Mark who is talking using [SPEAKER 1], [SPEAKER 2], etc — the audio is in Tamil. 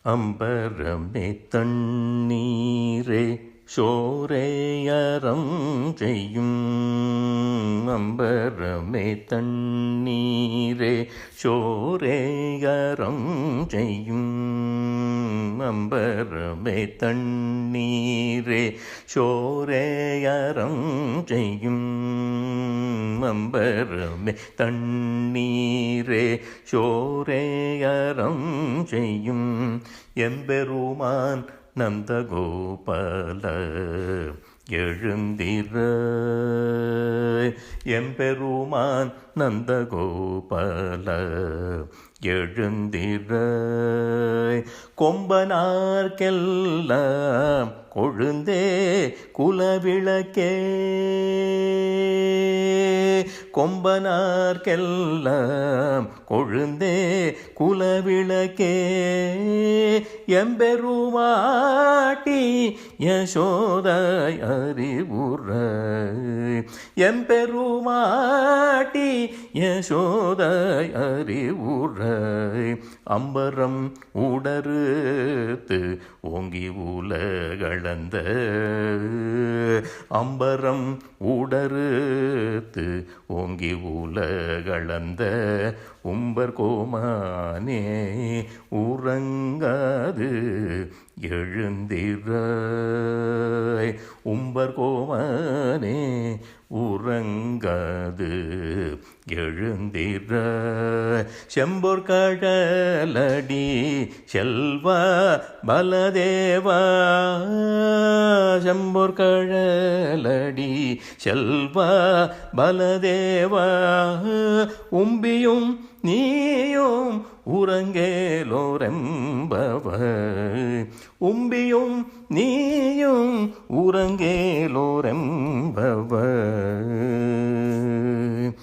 [SPEAKER 1] அம்பரமே தண்ணீரே சோரேயறம் செய்யும். அம்பரமே தண்ணீரே சோரேயறம் செய்யும். அம்பரமே தண்ணீரே சோரேயறம் செய்யும். அம்பரமே தண்ணீரே சோரேயறம் செய்யும். எம்பெருமான் நந்தகோபால எழுந்திர. எம்பெருமான் நந்தகோபால எழுந்திர. கொம்பனார்க்கெல்லாம் கொழுந்தே குலவிளக்கே. கொம்பனார்க்கெல்லாம் கொழுந்தே குலவிளக்கே. எம்பெருமாட்டி யசோதாய் அறிவுற. எம்பெருமாட்டி யசோதாய் அறிவுற. அம்பரம் உடறுத்து ஓங்கி உலகளந்த. அம்பரம் உடறுத்து ஓங்கி உலகளந்த. உம்பர் கோமானே உறங்காது எழுந்திராய். உம்பர் கோமானே உறங்காது எழுந்திராய். செம்பொற் கடலடி செல்வா பலதேவா. செம்பொற் கடலடி செல்வா பலதேவா. உம்பியும் நீயும் உறங்கேலோரெம்பவர். உம்பியும் நீயும் உறங்கேலோரெம்பவர்.